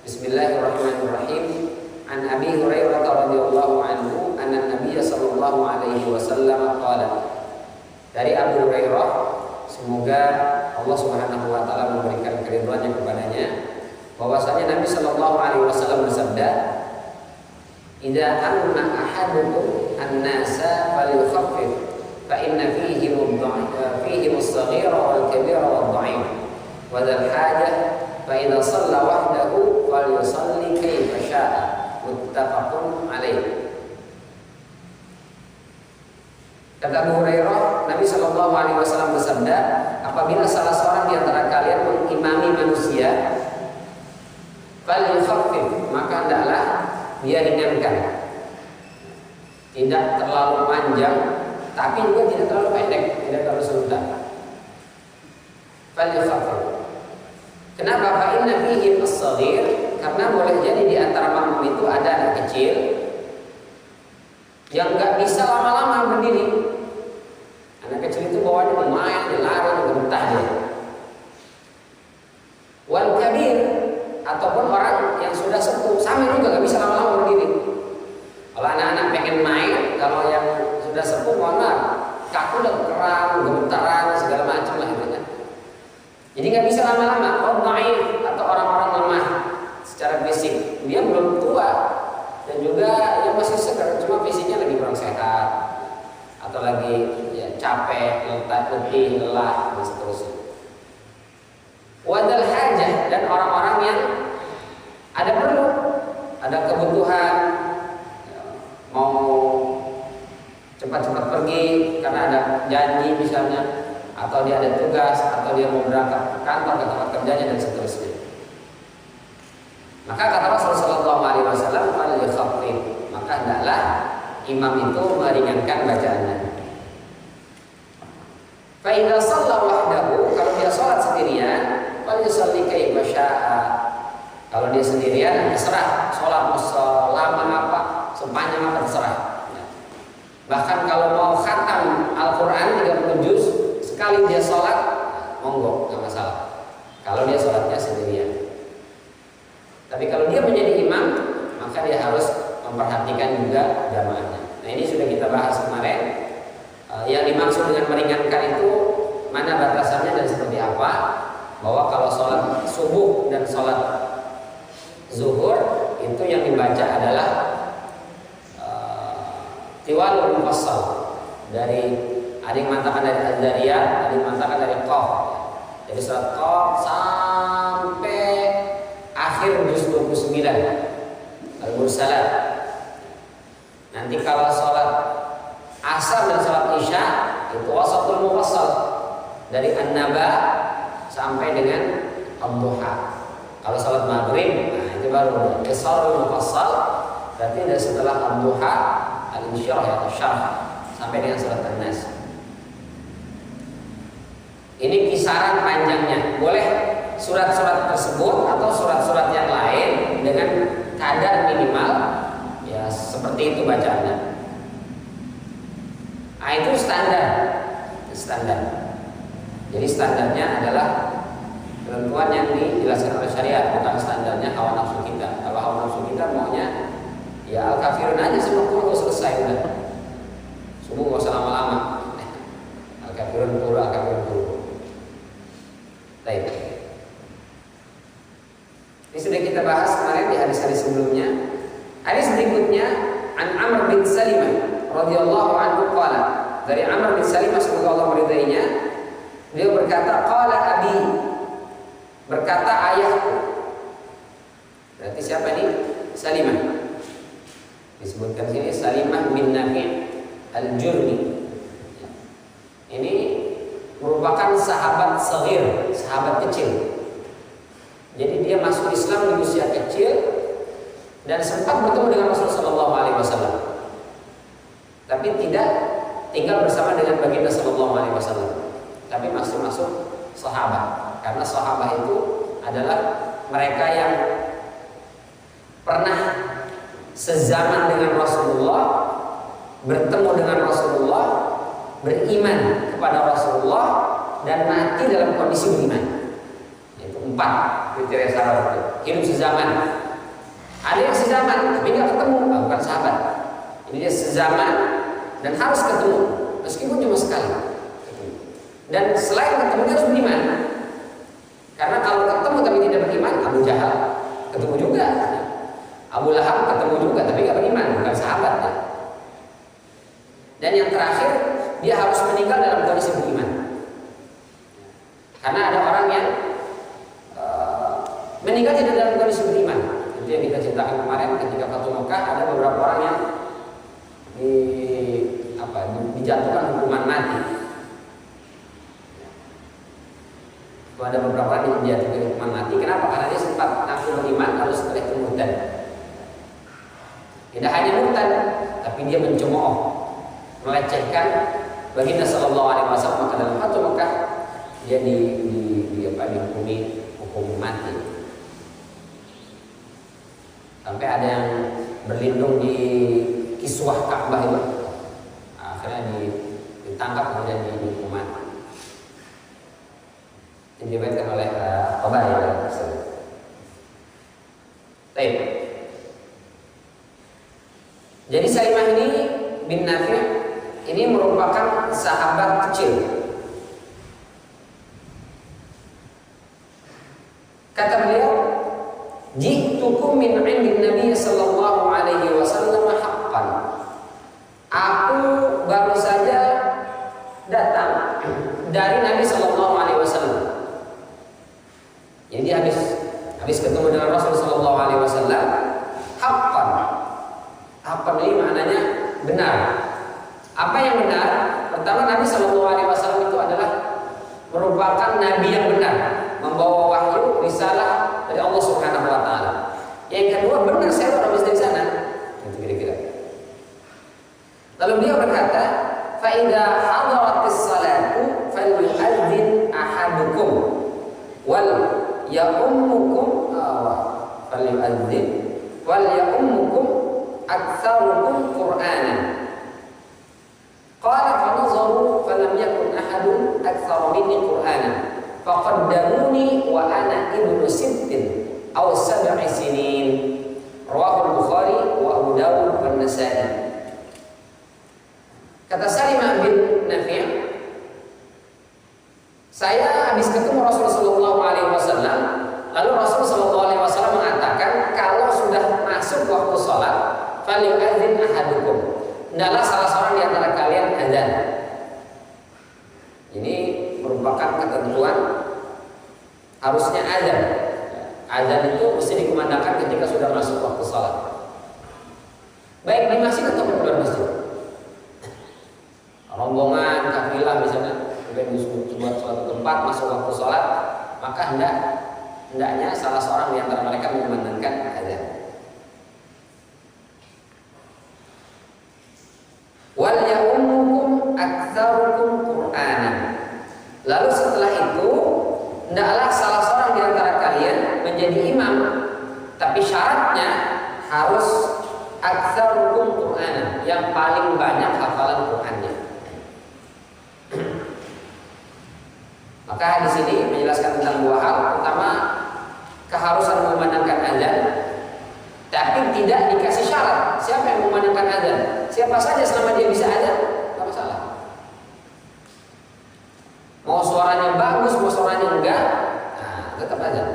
Bismillahirrahmanirrahim. An Abi Hurairah radhiyallahu anhu anna Nabiy sallallahu alaihi wasallam qala. Dari Abu Hurairah, semoga Allah Subhanahu wa taala memberikan keridhaannya kepadanya, bahwasanya Nabi sallallahu alaihi wasallam bersabda, "Idza anna ahadukum an-nasa falyukhaffif fa inna fihi as-saghira wal-kabira wad-dha'if wa dzal hajah fa idza shalla wahdahu falyusalli kayfa syaa." Muttafaqun alaih. Kata Abu Hurairah, Nabi Shallallahu Alaihi Wasallam bersabda, apabila salah seorang di antara kalian mengimami manusia, falyukhaffif, maka hendaklah dia ringankan, tidak terlalu panjang, tapi juga tidak terlalu pendek, tidak terlalu sebentar. Falyukhaffif. Kenapa? Fa inna fihi as-saghir, karena boleh jadi di antara makmum itu ada anak kecil yang nggak bisa lama-lama berdiri. Anak kecil itu bawaannya bermain, berlari, berentah dia. Wal kabir, ataupun orang yang sudah sepuh, sama juga nggak bisa lama-lama berdiri. Kalau anak-anak pengen main, kalau yang sudah sepuh mana kaku dan keram, gemetaran, segala macam lah itu kan. Jadi nggak bisa lama-lama. Dhaif atau orang-orang lemah secara fisik, dia belum tua dan juga dia masih segar, cuma fisiknya lagi kurang sehat atau lagi ya, capek, letih, lelah dan seterusnya. Wadal hajah, dan orang-orang yang ada perlu, ada kebutuhan, mau cepat-cepat pergi karena ada janji misalnya, atau dia ada tugas, atau dia mau berangkat ke kantor, ke tempat kerjanya dan seterusnya. Maka kata Rasulullah Shallallahu Alaihi Wasallam, falyukhaffif, maka hendaklah imam itu meringankan bacaannya. Fa idza shalla wahdahu, kalau dia sholat sendirian, falyusalli kayfa syaa. Kalau dia sendirian, terserah sholat mau selama apa, sepanjang apa terserah. Bahkan kalau mau khatam Al-Quran 30 juz sekali dia sholat, monggo, nggak masalah. Kalau dia sholatnya sendirian. Tapi kalau dia menjadi imam, maka dia harus memperhatikan juga jamaahnya. Nah, ini sudah kita bahas kemarin. Yang dimaksud dengan meringankan itu mana batasannya dan seperti apa? Bahwa kalau sholat subuh dan sholat zuhur itu yang dibaca adalah tiwalul mufassal, dari ada yang mengatakan dari Az-Zariyat, ada yang mengatakan dari Qaf. Jadi surat Qaf sampai akhir juz 29 Al-Mursalat. Nanti kalau sholat asar dan sholat isya itu wasatul mufassal, dari An-Naba sampai dengan Ad-Duha. Kalau sholat maghrib, nah itu baru qisarul mufassal, berarti dari setelah Ad-Duha, Al-Insyirah atau Syarh sampai dengan sholat An-Nas. Ini kisaran panjangnya. Boleh surat-surat tersebut atau surat-surat yang lain dengan kadar minimal ya seperti itu bacaannya. Nah, itu standar. Jadi standarnya adalah ketentuan yang dijelaskan oleh syariat, bukan standarnya hawa nafsu kita. Kalau hawa nafsu kita maunya ya al-kafirun aja semua selesai udah. Subuh nggak usah lama-lama. Al-kafirun pura, al-kafirun pura. Baik. Ini sudah kita bahas kemarin di hadis-hadis sebelumnya. Hadis berikutnya an Amr bin Salimah radhiyallahu anhu qala. Dari Amr bin Salimah semoga Allah meridainya, beliau berkata qala abi, berkata ayahku. Berarti siapa ini? Salimah. Disebutkan sini Salimah bin Nafi' al-Jurmi. Ini merupakan sahabat saghir, sahabat kecil. Jadi dia masuk Islam di usia kecil dan sempat bertemu dengan Rasulullah Shallallahu Alaihi Wasallam, tapi tidak tinggal bersama dengan baginda Shallallahu Alaihi Wasallam, tapi masih masuk sahabat. Karena sahabat itu adalah mereka yang pernah sezaman dengan Rasulullah, bertemu dengan Rasulullah, beriman kepada Rasulullah dan mati dalam kondisi beriman. Itu 4 kriteria sahabat. Hidup sezaman. Ada yang sezaman tapi nggak ketemu, bukan sahabat. Ini dia sezaman dan harus ketemu meskipun cuma sekali. Dan selain ketemu dia harus beriman. Karena kalau ketemu tapi tidak beriman, Abu Jahal ketemu juga, Abu Lahab ketemu juga tapi nggak beriman, bukan sahabat. Dan yang terakhir, dia harus meninggal dalam kondisi beriman. Karena ada orang yang meninggal tidak dalam kondisi beriman. Itu yang kita ceritakan kemarin ketika Fathul Makkah, ada beberapa orang yang dijatuhkan hukuman mati. Ada beberapa orang yang dijatuhkan hukuman mati. Kenapa? Karena dia sempat mengaku beriman lalu setelah itu murtad. Tidak hanya murtad, tapi dia mencemooh, melecehkan baginda sallallahu alaihi wasallam. Maka dalam Fathul Makkah dia dihukumi hukum mati. Sampai ada yang berlindung di kiswah Ka'bah itu, akhirnya ditangkap kemudian dihukum mati. Ini diriwayatkan oleh Tabari. Baik. Jadi Salimah ini bin Nafi' ini merupakan sahabat kecil. Kata beliau, "Ji'tukum min 'indin Nabi sallallahu alaihi wasallam haqqan." Aku baru saja datang dari Nabi sallallahu alaihi wasallam. Jadi habis ketemu dengan Rasul sallallahu alaihi wasallam, haqqan. Haqqan ini maknanya benar. Apa yang benar? Pertama, Nabi sallallahu alaihi wasallam itu adalah merupakan nabi yang benar, membawa wahyu risalah dari Allah Subhanahu wa taala. Yang kedua, benar saya baru habis dari sana. Itu kira-kira. Lalu beliau berkata, "Fa idza hadaratis salatu falyu'adzin ahadukum wal ya'ummukum falyu'adzin wal ya'ummukum aktsarukum Qur'anan." Qala fa nazaru falam yakun ahadun aktsara minni Qur'anan. Faqaddamuni wa ana ibnu sittin aw sab'i sinin. Rawahu Bukhari wa Abu Dawud wa Nasa'i. Kata Salimah bin Nafi', saya habis ketemu Rasul sallallahu alaihi wasallam, lalu Rasul sallallahu alaihi wasallam mengatakan kalau sudah masuk waktu salat, falyu'adzin ahadukum. Hendaklah salah seorang di antara kalian adzan. Ini merupakan ketentuan harusnya adzan. Adzan itu mesti dikumandangkan ketika sudah masuk waktu salat. Baik di masjid atau di luar masjid. Rombongan kafilah misalnya buat suatu tempat masuk waktu salat, maka hendaknya salah seorang di antara mereka mengumandangkan adzan. Wal ya'ummukum aktsarukum Qur'anan. Lalu setelah itu hendaklah salah seorang di antara kalian menjadi imam, tapi syaratnya harus aktsarukum Qur'anan, yang paling banyak hafalan Qur'annya. Maka di sini menjelaskan tentang dua hal. Pertama, keharusan memandangkan adzan, tapi tidak dikasih syarat. Siapa yang memandangkan adzan? Siapa saja selama dia bisa adzan, tidak masalah. Mau suaranya bagus, mau suaranya enggak, nah, tetap adzan.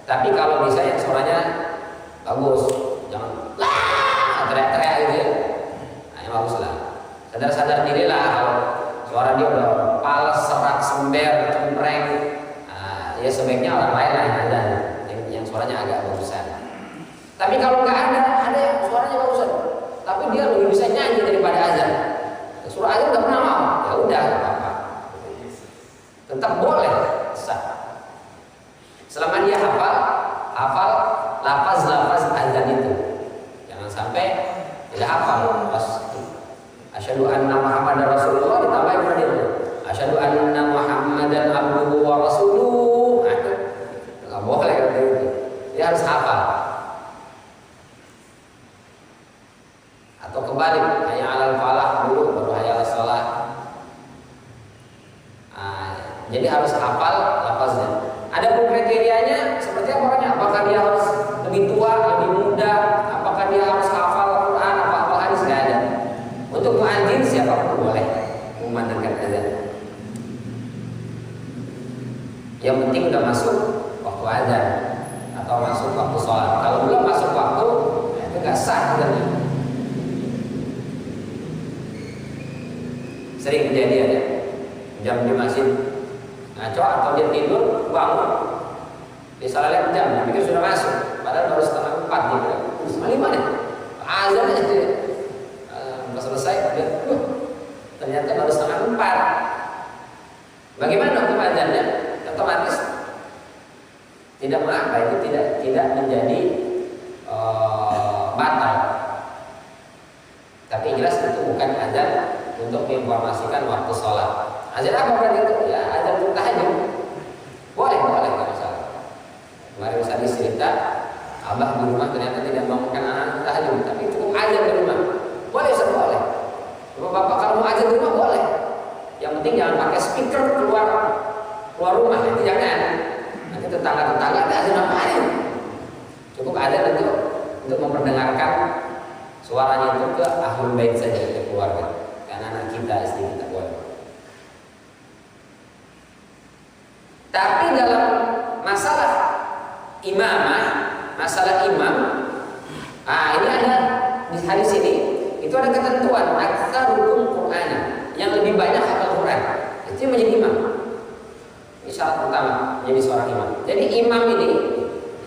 Tapi kalau bisa yang suaranya bagus, jangan lah teriak-teriak gitu ya. Nah, yang bagus lah. Sadar-sadar dirilah kalau suara dia udah pales, serak, sember, cempreng, ya sebaiknya orang lain lah yang adzan, yang suaranya agak bagusan. Tapi kalau nggak ada yang suaranya bagusan, tapi dia lebih bisa nyanyi daripada azan. Suruh azan nggak pernah mau, ya udah nggak apa-apa. Tetap boleh sah. Selama dia hafal lafaz azan itu. Jangan sampai tidak hafal pas asyhadu anna Muhammadar Rasulullah ditambahin pada dia. Asyhadu anna Muhammadan abduhu wa rasuluh. Nggak boleh kayak gitu. Dia harus hafal. Atau kebalik, hayya 'alal falah dulu baru hayya 'alas shalah. Jadi harus hafal lafaznya. Ada pun kriterianya seperti apa orangnya? Apakah dia harus lebih tua, lebih muda? Apakah dia harus hafal Quran, apa hafal hadis? Nggak ada. Untuk muadzin siapapun boleh memandangkan azan. Yang penting udah masuk waktu azan atau masuk waktu sholat. Kalau belum masuk waktu, itu nggak sah azannya. Sering kejadian ya, jam di masjid ngaco atau dia tidur bangun, dia salah lihat jam, dia pikir sudah masuk, padahal baru setengah 4 gitu. Setengah 5 nih, azan aja tuh. Udah selesai, dia, ternyata baru setengah 4. Bagaimana hukum azannya? Otomatis tidak mengapa, itu tidak menjadi batal. Tapi jelas itu bukan azan untuk menginformasikan waktu sholat. Azan apa berarti itu? Ya azan tahajud. Boleh nggak masalah. Kemarin tadi cerita, abah di rumah ternyata tidak bangunkan anak tahajud, tapi cukup azan di rumah. Boleh boleh. Bapak kalau mau azan di rumah boleh. Yang penting jangan pakai speaker keluar rumah, itu jangan. Nanti tetangga-tetangga ada azan apaan? Cukup azan untuk memperdengarkan suaranya itu ke ahlul bait saja, ke keluarga. Anak kita, istri kita boleh. Tapi dalam masalah imamah, masalah imam, ini ada di hadis ini, itu ada ketentuan aktsarukum Qur'ana, yang lebih banyak hafal Quran, itu yang menjadi imam. Ini syarat pertama menjadi seorang imam. Jadi imam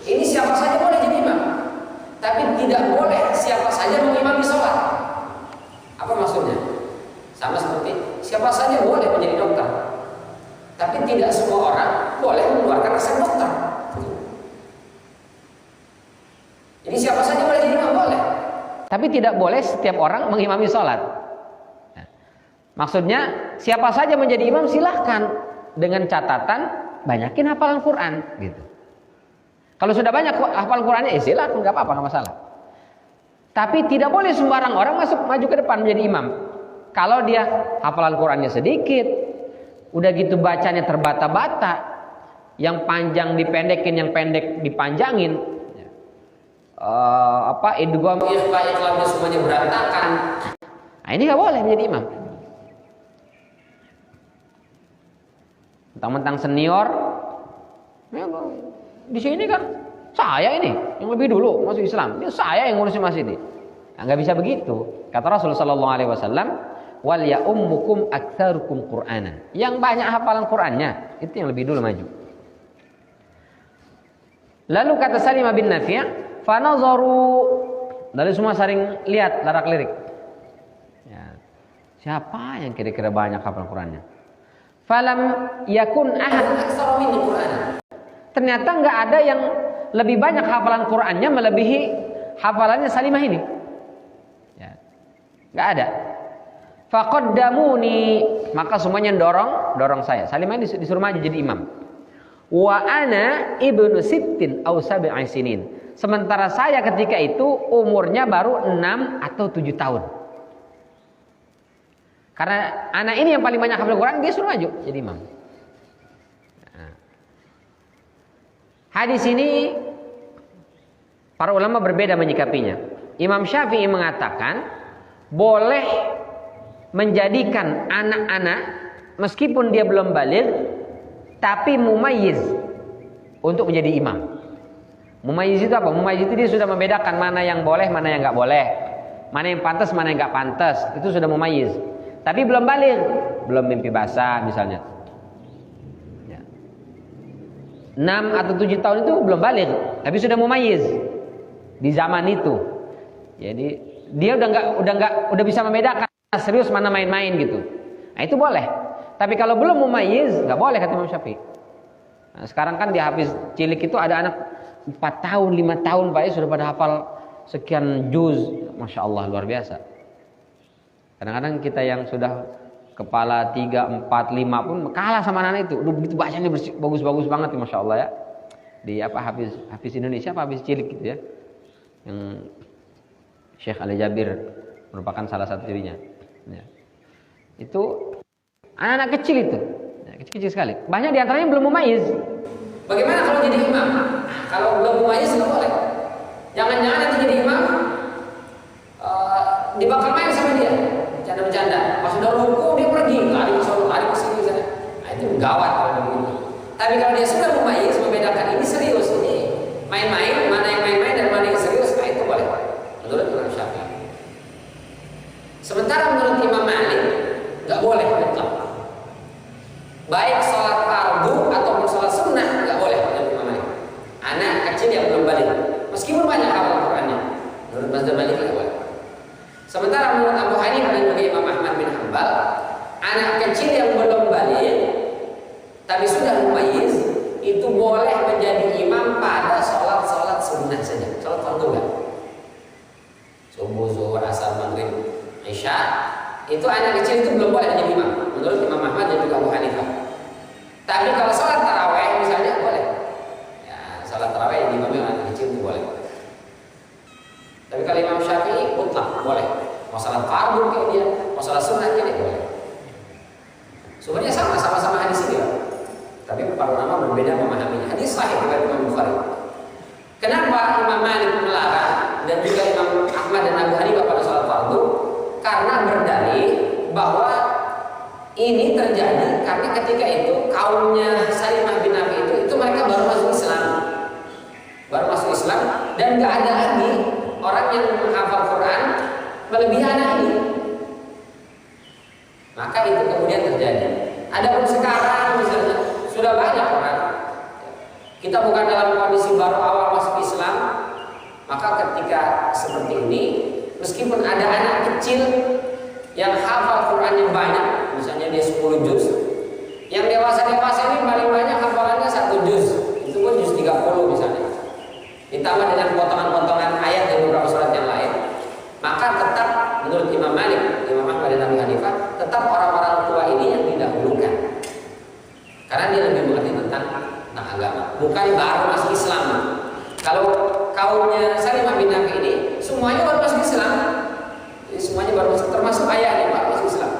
ini siapa saja boleh jadi imam, tapi tidak boleh siapa saja mengimami sholat. Apa maksudnya? Sama seperti siapa saja boleh menjadi dokter, tapi tidak semua orang boleh mengeluarkan resep dokter. Jadi siapa saja boleh jadi imam, boleh, tapi tidak boleh setiap orang mengimami sholat. Nah, maksudnya siapa saja menjadi imam silahkan, dengan catatan banyakin hafalan Quran gitu. Kalau sudah banyak hafal Qurannya, silahkan, nggak apa-apa, nggak masalah. Tapi tidak boleh sembarang orang maju ke depan menjadi imam. Kalau dia hafalan Qurannya sedikit, udah gitu bacanya terbata-bata, yang panjang dipendekin, yang pendek dipanjangin, idgham ikhfa ikhlamnya semuanya berantakan. Nah, ini nggak boleh menjadi imam. Mentang-mentang senior, di sini kan saya ini yang lebih dulu masuk Islam, ini saya yang ngurusin masjid ini. Nah, nggak bisa begitu. Kata Rasulullah Sallallahu Alaihi Wasallam, wal ya ummukum aktsarukum Qur'ana. Yang banyak hafalan Qur'annya itu yang lebih dulu maju. Lalu kata Salimah bin Nafi', fa nazaru, dari semua saling lihat larak-lirik. Ya, siapa yang kira-kira banyak hafalan Qur'annya? Falam yakun ahad aktsara min Qur'ana. Ternyata enggak ada yang lebih banyak hafalan Qur'annya melebihi hafalannya Salimah ini. Ya. Enggak ada. Faqaddamuni, maka semuanya dorong saya. Salimah ini disuruh maju jadi imam. Wa ana ibnu sittin aw sab'i sinin. Sementara saya ketika itu umurnya baru 6 atau 7 tahun. Karena anak ini yang paling banyak hafal Quran, dia suruh maju jadi imam. Nah. Hadis ini para ulama berbeda menyikapinya. Imam Syafi'i mengatakan boleh menjadikan anak-anak meskipun dia belum baligh tapi mumayyiz untuk menjadi imam. Mumayyiz itu apa? Mumayyiz itu dia sudah membedakan mana yang boleh, mana yang nggak boleh, mana yang pantas, mana yang nggak pantas. Itu sudah mumayyiz. Tapi belum baligh, belum mimpi basah misalnya. Ya. 6 atau 7 tahun itu belum baligh, tapi sudah mumayyiz di zaman itu. Jadi dia udah bisa membedakan serius mana main-main gitu. Nah, itu boleh. Tapi kalau belum mumayyiz, nggak boleh kata Imam Syafi'i. Nah, sekarang kan di hafiz cilik itu ada anak 4 tahun, 5 tahun Pak, sudah pada hafal sekian juz. Masya Allah, luar biasa. Kadang-kadang kita yang sudah kepala 3, 4, 5 pun kalah sama anak itu. Udah begitu bacanya bagus-bagus banget, Masya Allah ya. Di hafiz Indonesia apa hafiz cilik gitu ya. Yang Syekh Ali Jabir merupakan salah satu dirinya. Ya. Itu anak-anak kecil itu. Ya, Kecil-kecil sekali. Banyak diantaranya belum mumayyiz. Bagaimana kalau jadi imam? Kalau belum mumayyiz nggak boleh. Jangan-jangan nanti jadi imam dibakar main sama dia, bercanda-bercanda. Pas sudah ruku dia pergi, lari ke sana, lari ke sini sana. Nah itu gawat kalau begitu. Tapi kalau dia sudah mumayyiz, membedakan ini serius, ini main-main, mana yang main-main dan mana yang serius, nah itu boleh. Menurut Imam Syafi'i. Sementara menurut Imam Malik nggak boleh mutlak. Baik sholat fardu ataupun sholat sunnah nggak boleh menurut Imam Malik. Anak kecil yang belum balik, meskipun banyak hafal Qurannya, menurut Mazhab Malik nggak boleh. Sementara menurut Abu Hanifah dan juga Imam Ahmad bin Hanbal, anak kecil yang belum balik tapi sudah mumayyiz itu boleh menjadi imam pada sholat sunnah saja, sholat fardu enggak. Subuh, zuhur, asar, maghrib, isya, itu anak kecil itu belum boleh menjadi imam menurut Imam Ahmad dan juga Abu Hanifah. Tapi kalau sholat taraweh misalnya boleh. Ya, sholat taraweh yang diimami anak kecil itu boleh. Tapi kalau Imam Syafi'i mutlak boleh. Mau sholat fardu kayak dia, mau sholat sunnah kayak dia boleh. Sumbernya sama-sama hadis ini, Pak. Tapi para ulama berbeda memahaminya. Hadis sahih dari Imam Bukhari. Kenapa Imam Malik melarang dan juga Imam Ahmad dan Abu Hanifah pada sholat fardu? Karena berdalih bahwa ini terjadi karena ketika itu kaumnya Salimah bin Nafi itu mereka baru masuk Islam, dan nggak ada lagi orang yang menghafal Quran melebihi anak ini. Maka itu kemudian terjadi. Adapun sekarang misalnya sudah banyak orang, kita bukan dalam kondisi baru awal masuk Islam, maka ketika seperti ini, meskipun ada anak kecil yang hafal Quran yang banyak, misalnya dia 10 juz, yang dewasa-dewasa ini paling banyak hafalannya 1 juz, itu pun juz 30 misalnya, ditambah dengan potongan-potongan ayat dari beberapa surat yang lain, maka tetap menurut Imam Malik, Imam Ahmad dan Abu Hanifah, tetap orang-orang tua ini yang didahulukan, karena dia lebih mengerti tentang agama, bukan baru masuk Islam. Kalau kaumnya Salimah bin Nafi ini semuanya baru masuk Islam, jadi semuanya baru masuk, termasuk ayahnya baru masuk Islam,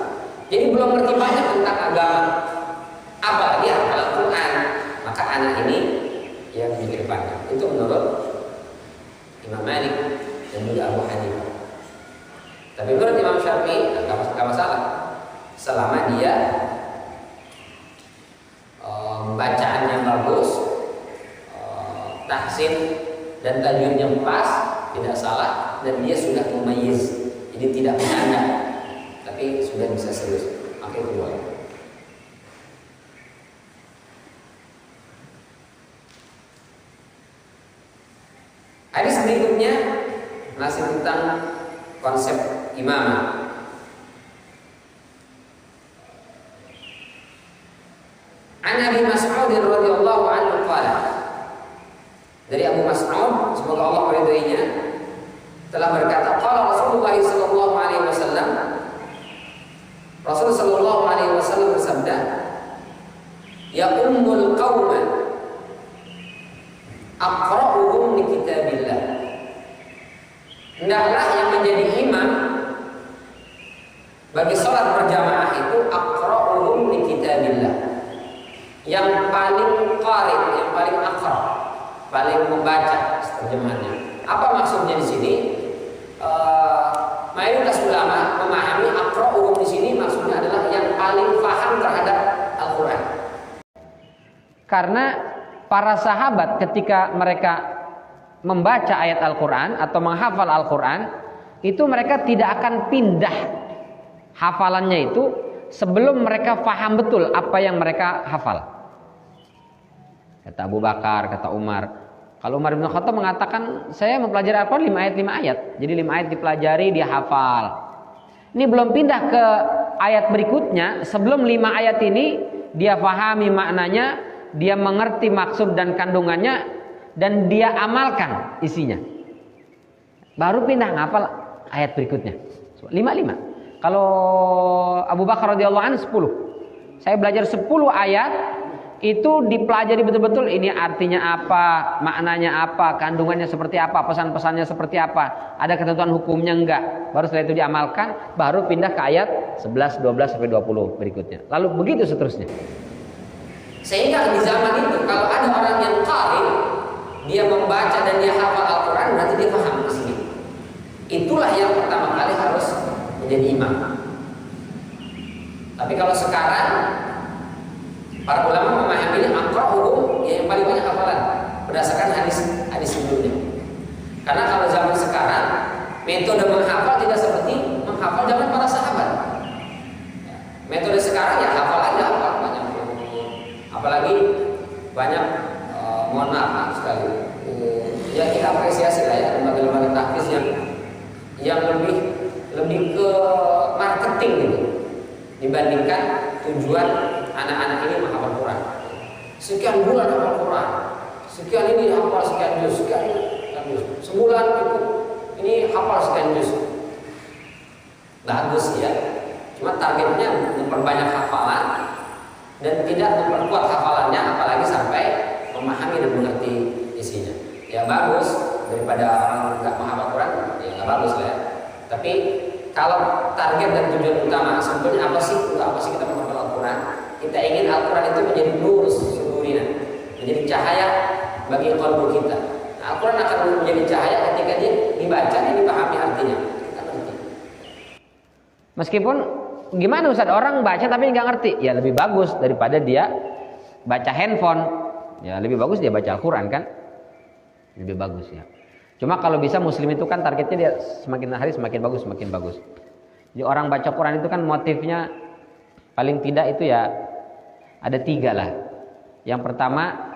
jadi belum ngerti banyak tentang agama, apalagi hafal Quran. Maka anak ini yang dikedepankan. Itu menurut Imam Malik dan juga Abu Hanifah. Tapi menurut Imam Syafi'i nggak masalah selama dia bacaannya bagus, tahsin dan tajwidnya pas, tidak salah, dan dia sudah mumayyiz, jadi tidak bercanda, tapi sudah bisa serius. Maka itu boleh. Hadis berikutnya masih tentang konsep imamah. An Abi Mas'ud radhiyallahu anhu qala, dari Abu Mas'ud semoga Allah meridainya telah berkata, qala Rasulullah sallallahu alaihi wasallam, Rasul sallallahu alaihi wasallam bersabda, ya ummul qauma aqra'uhum li kitabillah. Hendaklah yang menjadi imam bagi sholat berjamaah itu aqra'uhum li kitabillah, yang paling qari, yang paling aqra, paling membaca terjemahannya. Apa maksudnya di sini? Mayoritas ulama memahami aqra'uhum di sini maksudnya adalah yang paling paham terhadap Al-Quran. Karena para sahabat ketika mereka membaca ayat Al-Quran atau menghafal Al-Quran, itu mereka tidak akan pindah hafalannya itu sebelum mereka paham betul apa yang mereka hafal. Kata Abu Bakar, kata Umar. Kalau Umar bin Khattab mengatakan, saya mempelajari Al-Quran 5 ayat. Jadi 5 ayat dipelajari, dia hafal. Ini belum pindah ke ayat berikutnya. Sebelum 5 ayat ini, dia pahami maknanya, dia mengerti maksud dan kandungannya, dan dia amalkan isinya. Baru pindah ngapal ayat berikutnya. 5. Kalau Abu Bakar radhiyallahu anhu 10. Saya belajar 10 ayat, itu dipelajari betul-betul, ini artinya apa, maknanya apa, kandungannya seperti apa, pesan-pesannya seperti apa, ada ketentuan hukumnya enggak. Baru setelah itu diamalkan, baru pindah ke ayat 11, 12 sampai 20 berikutnya. Lalu begitu seterusnya. Sehingga di zaman itu kalau ada orang yang qari, dia membaca dan dia hafal Al-Quran, berarti dia paham di sini. Itulah yang pertama kali harus menjadi imam. Tapi kalau sekarang para ulama memahaminya aqra'uhum, ya yang paling banyak hafalan berdasarkan hadis sebelumnya. Karena kalau zaman sekarang metode menghafal tidak seperti menghafal zaman para sahabat. Metode sekarang ya hafal aja, hafal banyak. Apalagi banyak mohon maaf sekali. Ya kita apresiasi lah ya lembaga-lembaga tahfiz yang lebih ke marketing gitu dibandingkan tujuan anak-anak ini menghafal Quran. Sekian bulan hafal Quran, sekian ini hafal sekian juz, sekian juz. Sebulan itu ini hafal sekian juz. Bagus ya. Cuma targetnya memperbanyak hafalan dan tidak memperkuat hafalannya, apalagi sampai memahami dan mengerti isinya. Ya bagus daripada orang nggak menghafal Quran, ya nggak bagus lah ya. Tapi kalau target dan tujuan utama sebetulnya apa sih? Untuk apa sih kita menghafal Al-Quran? Kita ingin Al-Quran itu menjadi nur sudurina, menjadi cahaya bagi qalbu kita. Nah, Al-Quran akan menjadi cahaya ketika dia dibaca dan dipahami artinya. Kita ngerti. Meskipun gimana Ustaz, orang baca tapi nggak ngerti, ya lebih bagus daripada dia baca handphone. Ya lebih bagus dia baca Al-Quran kan, lebih bagus ya. Cuma kalau bisa muslim itu kan targetnya dia semakin hari semakin bagus, semakin bagus. Jadi orang baca Quran itu kan motifnya paling tidak itu ya ada 3 lah. Yang pertama,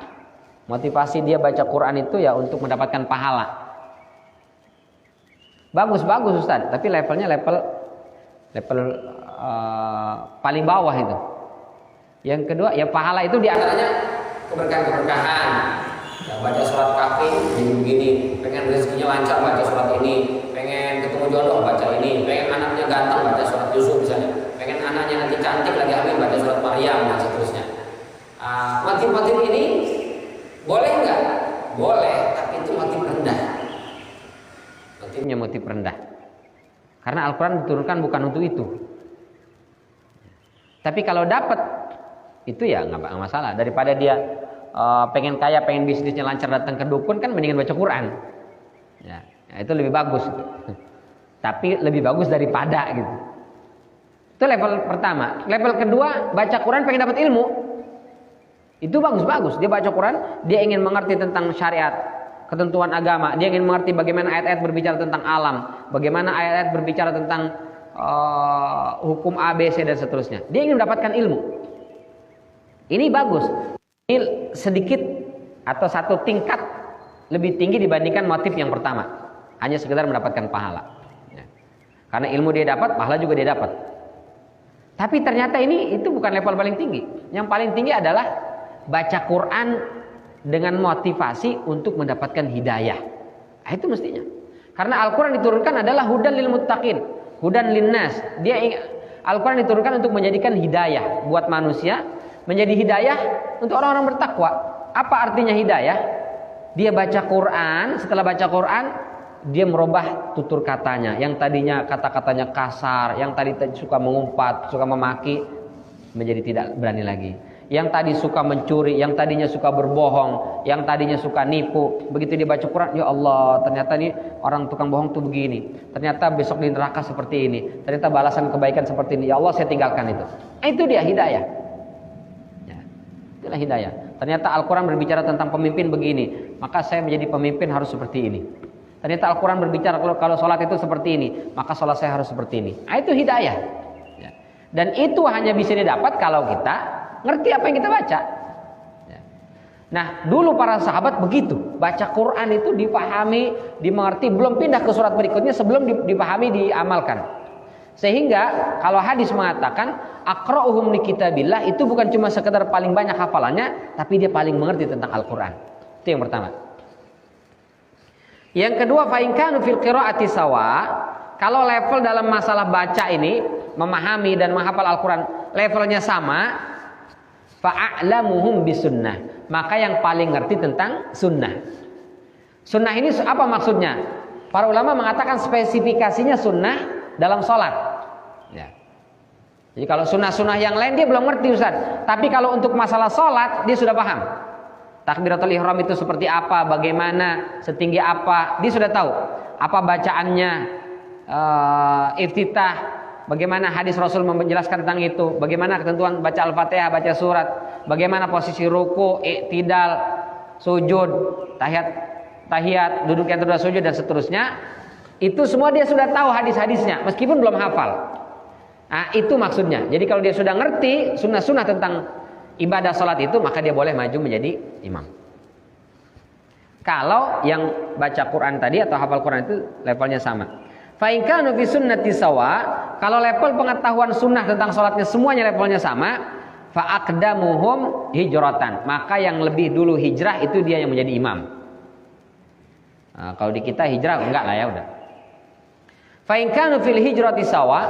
motivasi dia baca Quran itu ya untuk mendapatkan pahala. Bagus Ustaz, tapi levelnya level paling bawah itu. Yang kedua ya pahala itu diantaranya keberkahan. Ya, baca surat Kahfi jadi begini, pengen rezekinya lancar baca surat ini, pengen ketemu jodoh baca ini, pengen anaknya ganteng baca surat Yusuf misalnya, pengen anaknya nanti cantik lagi hamil baca surat Maryam dan seterusnya. Motif-motif ini boleh nggak? Boleh, tapi itu motif rendah. Motifnya motif rendah. Karena Al-Quran diturunkan bukan untuk itu. Tapi kalau dapat itu ya nggak masalah. Daripada dia pengen kaya, pengen bisnisnya lancar datang ke dukun kan mendingan baca Quran. Ya itu lebih bagus. Tapi lebih bagus daripada gitu. Itu level pertama. Level kedua, baca Quran pengen dapat ilmu. Itu bagus. Dia baca Quran, dia ingin mengerti tentang syariat, ketentuan agama. Dia ingin mengerti bagaimana ayat-ayat berbicara tentang alam, bagaimana ayat-ayat berbicara tentang hukum A, B, C dan seterusnya. Dia ingin mendapatkan ilmu. Ini bagus. Ini sedikit atau satu tingkat lebih tinggi dibandingkan motif yang pertama, hanya sekedar mendapatkan pahala ya. Karena ilmu dia dapat, pahala juga dia dapat. Tapi ternyata itu bukan level paling tinggi. Yang paling tinggi adalah baca Quran dengan motivasi untuk mendapatkan hidayah. Nah, itu mestinya. Karena Al-Quran diturunkan adalah hudan lil muttaqin, hudan linnas. Al-Quran diturunkan untuk menjadikan hidayah buat manusia, menjadi hidayah untuk orang-orang bertakwa. Apa artinya hidayah? Dia baca Quran, setelah baca Quran dia merubah tutur katanya. Yang tadinya kata-katanya kasar, yang tadi suka mengumpat, suka memaki, menjadi tidak berani lagi. Yang tadi suka mencuri, yang tadinya suka berbohong, yang tadinya suka nipu, begitu dia baca Quran, ya Allah, ternyata nih orang tukang bohong tuh begini. Ternyata besok di neraka seperti ini. Ternyata balasan kebaikan seperti ini. Ya Allah, saya tinggalkan itu. Itu dia hidayah. Itulah hidayah. Ternyata Al-Quran berbicara tentang pemimpin begini, maka saya menjadi pemimpin harus seperti ini. Ternyata Al-Quran berbicara kalau sholat itu seperti ini, maka sholat saya harus seperti ini. Itu hidayah. Dan itu hanya bisa didapat kalau kita ngerti apa yang kita baca. Nah, dulu para sahabat begitu, baca Quran itu dipahami, dimengerti, belum pindah ke surat berikutnya sebelum dipahami, diamalkan. Sehingga kalau hadis mengatakan aqra'uhum li kitabillah, itu bukan cuma sekedar paling banyak hafalannya, tapi dia paling mengerti tentang Al-Quran. Itu yang pertama. Yang kedua, fa in kanu fil qiraati sawa, kalau level dalam masalah baca ini, memahami dan menghafal Al-Quran levelnya sama, fa a'lamuhum bisunnah, maka yang paling ngerti tentang sunnah. Sunnah ini apa maksudnya? Para ulama mengatakan spesifikasinya sunnah dalam sholat ya. Jadi kalau sunnah-sunnah yang lain dia belum ngerti Ustaz. Tapi kalau untuk masalah sholat dia sudah paham. Takbiratul ihram itu seperti apa, bagaimana, setinggi apa, dia sudah tahu. Apa bacaannya, iftitah, bagaimana hadis Rasul menjelaskan tentang itu, bagaimana ketentuan baca Al-Fatihah, baca surat, bagaimana posisi ruku, i'tidal, sujud, tahiyat, duduk yang terdua sujud dan seterusnya. Itu semua dia sudah tahu hadis-hadisnya meskipun belum hafal. Nah, itu maksudnya. Jadi kalau dia sudah ngerti sunnah-sunnah tentang ibadah salat itu, maka dia boleh maju menjadi imam. Kalau yang baca Quran tadi atau hafal Quran itu levelnya sama. Fa in kanu fi sunnati sawa, kalau level pengetahuan sunnah tentang salatnya semuanya levelnya sama, fa aqdamuhum hijratan, maka yang lebih dulu hijrah itu dia yang menjadi imam. Nah, kalau di kita hijrah enggak lah ya udah. Fa in kanu fil hijrati sawa,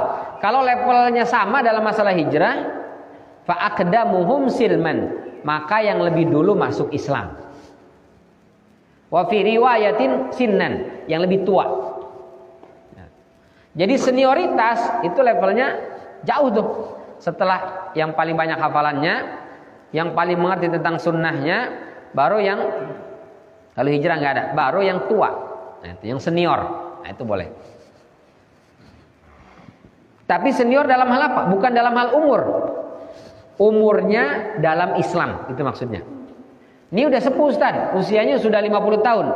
kalau levelnya sama dalam masalah hijrah, fa aqdamuhum silman, maka yang lebih dulu masuk Islam. Wa fi riwayatin sinnan, yang lebih tua. Jadi senioritas itu levelnya jauh tuh. Setelah yang paling banyak hafalannya, yang paling mengerti tentang sunnahnya, baru yang kalau hijrah nggak ada, baru yang tua. Nah, itu yang senior. Nah, itu boleh. Tapi senior dalam hal apa? Bukan dalam hal umur. Umurnya dalam Islam, itu maksudnya. Ini udah sepuh Ustaz, usianya sudah 50 tahun.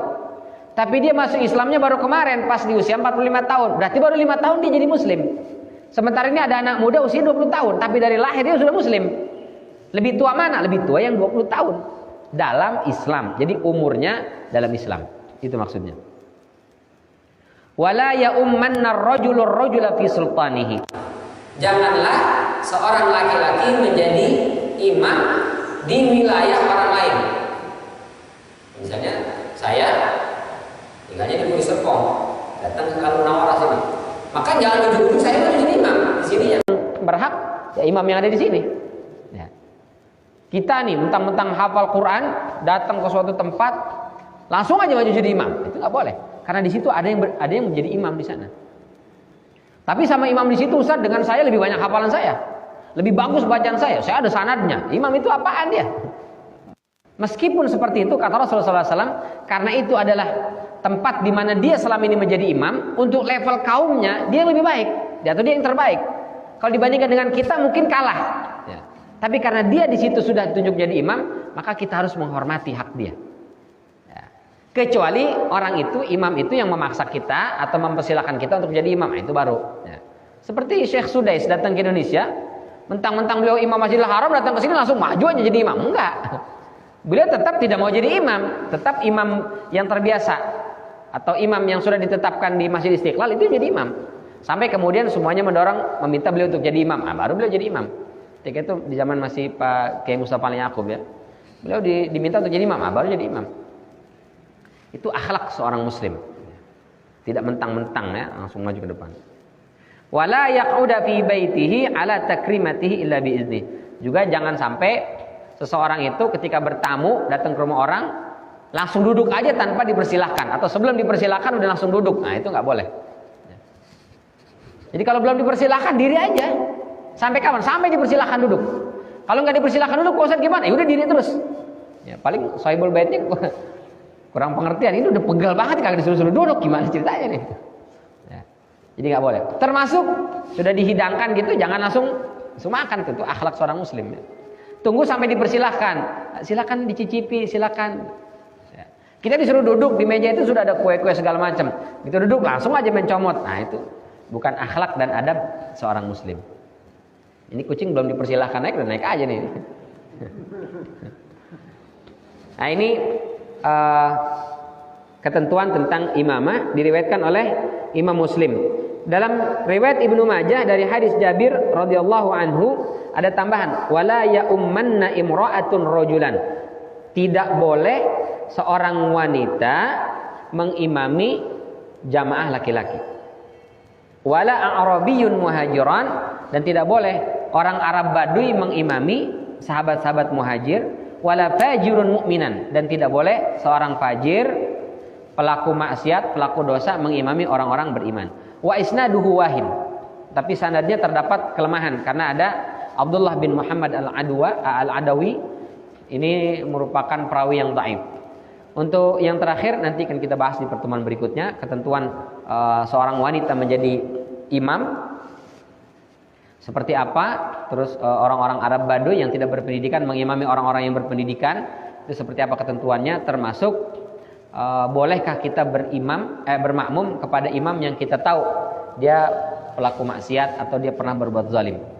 Tapi dia masuk Islamnya baru kemarin pas di usia 45 tahun. Berarti baru 5 tahun dia jadi muslim. Sementara ini ada anak muda usia 20 tahun, tapi dari lahir dia sudah muslim. Lebih tua mana? Lebih tua yang 20 tahun dalam Islam. Jadi umurnya dalam Islam. Itu maksudnya. Wala ya ummanna ar-rajulu ar-rajula fi sultanihi. Janganlah seorang laki-laki menjadi imam di wilayah orang lain. Misalnya saya tinggalnya di Puri Serpong, datang ke Kalunawara sini. Maka jangan ujung-ujung saya mau jadi imam di sini, yang berhak ya imam yang ada di sini. Ya. Kita nih mentang-mentang hafal Quran, datang ke suatu tempat langsung aja maju jadi imam, itu nggak boleh. Karena di situ ada yang menjadi imam di sana. Tapi sama imam di situ Ustaz, dengan saya lebih banyak hafalan saya, lebih bagus bacaan saya ada sanadnya. Imam itu apaan dia? Meskipun seperti itu kata Rasulullah SAW, karena itu adalah tempat di mana dia selama ini menjadi imam, untuk level kaumnya dia lebih baik, atau dia yang terbaik. Kalau dibandingkan dengan kita mungkin kalah. Ya. Tapi karena dia di situ sudah ditunjuk jadi imam, maka kita harus menghormati hak dia. Ya. Kecuali orang itu, imam itu yang memaksa kita atau mempersilahkan kita untuk jadi imam, itu baru. Ya. Seperti Syekh Sudais datang ke Indonesia, mentang-mentang beliau imam Masjidil Haram, datang ke sini langsung maju aja jadi imam. Enggak. Beliau tetap tidak mau jadi imam, tetap imam yang terbiasa atau imam yang sudah ditetapkan di Masjid Istiqlal itu jadi imam. Sampai kemudian semuanya mendorong meminta beliau untuk jadi imam. Nah, baru beliau jadi imam. Ketika itu di zaman masih Pak Kiai Mustafa Al-Yaqub ya. Beliau diminta untuk jadi imam, baru jadi imam. Itu akhlak seorang muslim. Tidak mentang-mentang ya, langsung maju ke depan. Wala yaq'uda fi baitihi ala takrimatihi illa biizni. Juga jangan sampai seseorang itu ketika bertamu datang ke rumah orang langsung duduk aja tanpa dipersilahkan, atau sebelum dipersilahkan udah langsung duduk. Nah, itu nggak boleh. Jadi kalau belum dipersilahkan diri aja. Sampai kapan? Sampai dipersilahkan duduk. Kalau nggak dipersilahkan duduk, Ustaz gimana? Ya udah diri terus. Ya paling sahibul baitnya kurang pengertian. Ini udah pegal banget kagak disuruh-suruh duduk, gimana ceritanya nih? Ya. Jadi nggak boleh. Termasuk sudah dihidangkan gitu, jangan langsung makan. Itu akhlak seorang muslim. Ya. Tunggu sampai dipersilahkan. Silakan dicicipi, silakan. Ya. Kita disuruh duduk di meja itu sudah ada kue-kue segala macam. Gitu duduk langsung aja mencomot. Nah, itu bukan akhlak dan adab seorang muslim. Ini kucing belum dipersilahkan naik, udah naik aja nih. Nah, ini ketentuan tentang imamah diriwayatkan oleh Imam Muslim. Dalam riwayat Ibnu Majah dari hadis Jabir radhiyallahu anhu ada tambahan, wala ya ummanna imra'atun rajulan. Tidak boleh seorang wanita mengimami jamaah laki-laki. Wala a'rabiyyun muhajiran, dan tidak boleh orang Arab Badui mengimami sahabat-sahabat muhajir. Wala fajirun mu'minan, dan tidak boleh seorang fajir, pelaku maksiat, pelaku dosa mengimami orang-orang beriman. Wa isnaduhu wahin. tapi sanadnya terdapat kelemahan karena ada Abdullah bin Muhammad al-Adawi. Ini merupakan perawi yang dhaif. Untuk yang terakhir nanti akan kita bahas di pertemuan berikutnya, ketentuan seorang wanita menjadi imam seperti apa. Terus orang-orang Arab Baduy yang tidak berpendidikan mengimami orang-orang yang berpendidikan, itu seperti apa ketentuannya, termasuk bolehkah kita bermakmum kepada imam yang kita tahu dia pelaku maksiat atau dia pernah berbuat zalim.